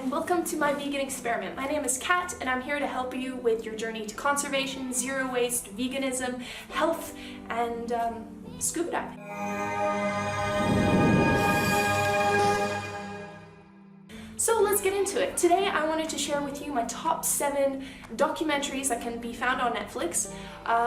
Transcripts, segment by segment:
and welcome to my vegan experiment. My name is Kat and I'm here to help you with your journey to conservation, zero waste, veganism, health, and scuba diving. So let's get into it. Today I wanted to share with you my top 7 documentaries that can be found on Netflix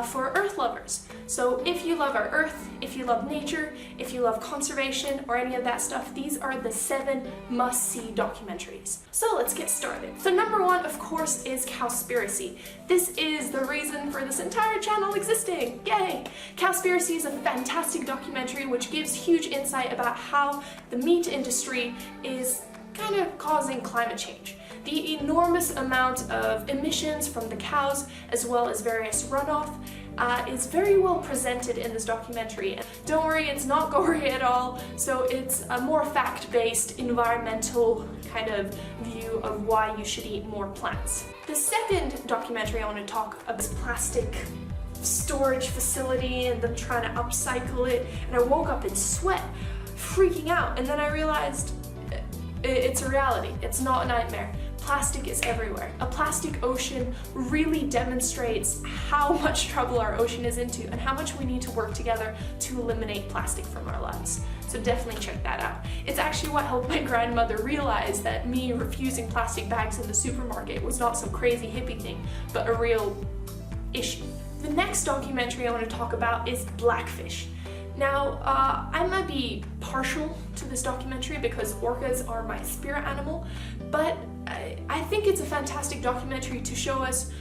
for Earth lovers. So if you love our Earth, if you love nature, if you love conservation or any of that stuff, these are the 7 must-see documentaries. So let's get started. So number 1, of course, is Cowspiracy. This is the reason for this entire channel existing. Yay! Cowspiracy is a fantastic documentary which gives huge insight about how the meat industry is kind of causing climate change. The enormous amount of emissions from the cows, as well as various runoff, is very well presented in this documentary. Don't worry, it's not gory at all, so it's a more fact-based, environmental kind of view of why you should eat more plants. The second documentary I want to talk about is plastic storage facility and them trying to upcycle it, and I woke up in sweat, freaking out, and then I realized it's a reality. It's not a nightmare. Plastic is everywhere. A plastic ocean really demonstrates how much trouble our ocean is into and how much we need to work together to eliminate plastic from our lives. So definitely check that out. It's actually what helped my grandmother realize that me refusing plastic bags in the supermarket was not some crazy hippie thing, but a real issue. The next documentary I want to talk about is Blackfish. Now, I might be partial to this documentary because orcas are my spirit animal, but I think it's a fantastic documentary to show us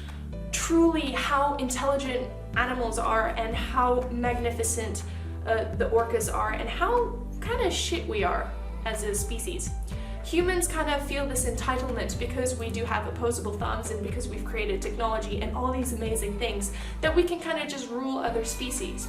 truly how intelligent animals are and how magnificent the orcas are and how kind of shit we are as a species. Humans kind of feel this entitlement because we do have opposable thumbs and because we've created technology and all these amazing things that we can kind of just rule other species.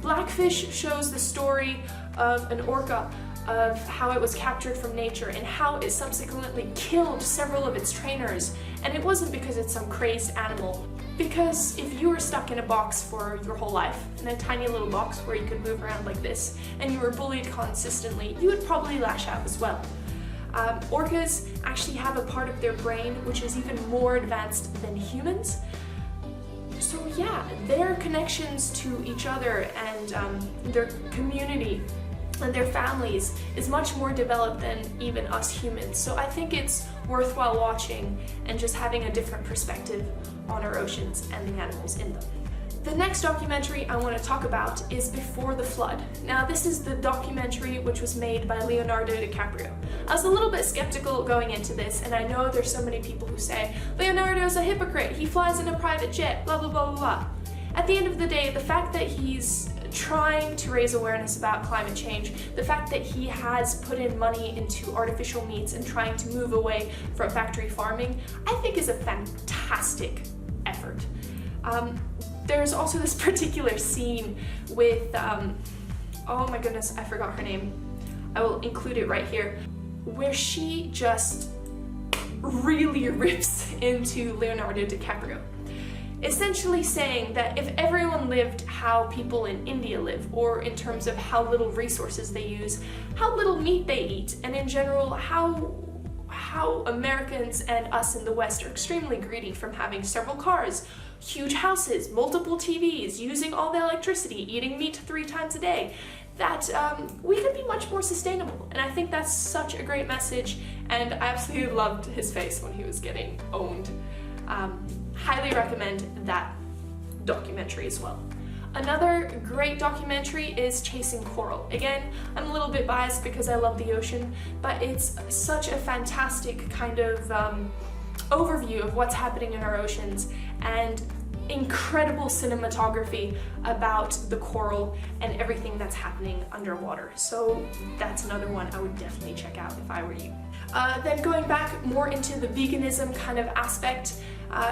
Blackfish shows the story of an orca, of how it was captured from nature and how it subsequently killed several of its trainers. And it wasn't because it's some crazed animal. Because if you were stuck in a box for your whole life, in a tiny little box where you could move around like this, and you were bullied consistently, you would probably lash out as well. Orcas actually have a part of their brain which is even more advanced than humans. So yeah, their connections to each other and their community and their families is much more developed than even us humans. So I think it's worthwhile watching and just having a different perspective on our oceans and the animals in them. The next documentary I want to talk about is Before the Flood. Now this is the documentary which was made by Leonardo DiCaprio. I was a little bit skeptical going into this, and I know there's so many people who say, Leonardo's a hypocrite, he flies in a private jet, blah blah blah blah blah. At the end of the day, the fact that he's trying to raise awareness about climate change, the fact that he has put in money into artificial meats and trying to move away from factory farming, I think is a fantastic effort. There's also this particular scene with, oh my goodness, I forgot her name. I will include it right here, where she just really rips into Leonardo DiCaprio. Essentially saying that if everyone lived how people in India live, or in terms of how little resources they use, how little meat they eat, and in general how Americans and us in the West are extremely greedy from having several cars, huge houses, multiple TVs, using all the electricity, eating meat 3 times a day, that we could be much more sustainable. And I think that's such a great message, and I absolutely loved his face when he was getting owned. Highly recommend that documentary as well. Another great documentary is Chasing Coral. Again, I'm a little bit biased because I love the ocean, but it's such a fantastic kind of overview of what's happening in our oceans and incredible cinematography about the coral and everything that's happening underwater. So that's another one I would definitely check out if I were you. Then going back more into the veganism kind of aspect,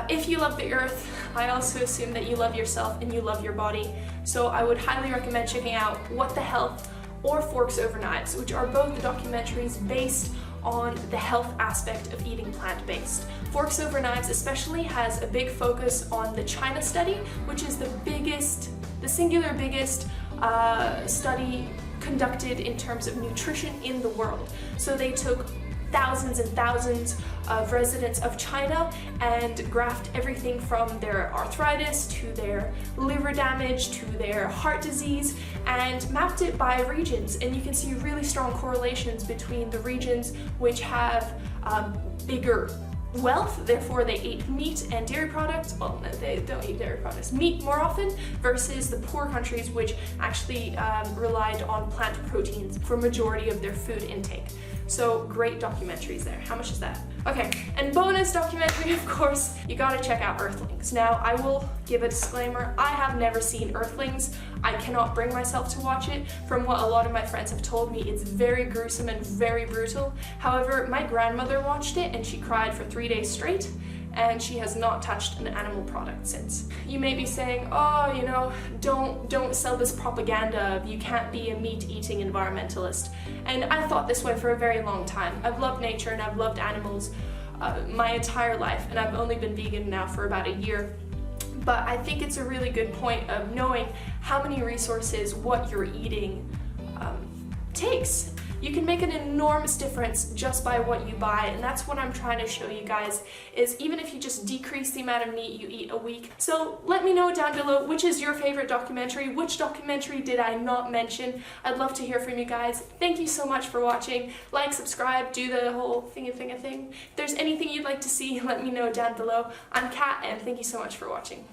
if you love the earth, I also assume that you love yourself and you love your body. So I would highly recommend checking out What the Health or Forks Over Knives, which are both documentaries based on the health aspect of eating plant-based. Forks Over Knives especially has a big focus on the China study, which is the singular biggest study conducted in terms of nutrition in the world. So they took thousands and thousands of residents of China and graphed everything from their arthritis to their liver damage to their heart disease and mapped it by regions. And you can see really strong correlations between the regions which have bigger wealth, therefore they eat meat and dairy products, well, they don't eat dairy products, meat more often, versus the poor countries which actually relied on plant proteins for majority of their food intake. So great documentaries there. How much is that? Okay, and bonus documentary, of course, you gotta check out Earthlings. Now, I will give a disclaimer, I have never seen Earthlings. I cannot bring myself to watch it. From what a lot of my friends have told me, it's very gruesome and very brutal. However, my grandmother watched it and she cried for 3 days straight, and she has not touched an animal product since. You may be saying, oh, you know, don't sell this propaganda of you can't be a meat-eating environmentalist. And I thought this way for a very long time. I've loved nature and I've loved animals my entire life, and I've only been vegan now for about a year. But I think it's a really good point of knowing how many resources what you're eating takes. You can make an enormous difference just by what you buy, and that's what I'm trying to show you guys, is even if you just decrease the amount of meat you eat a week. So let me know down below which is your favorite documentary, which documentary did I not mention. I'd love to hear from you guys. Thank you so much for watching. Like, subscribe, do the whole thingy thing. If there's anything you'd like to see, let me know down below. I'm Kat, and thank you so much for watching.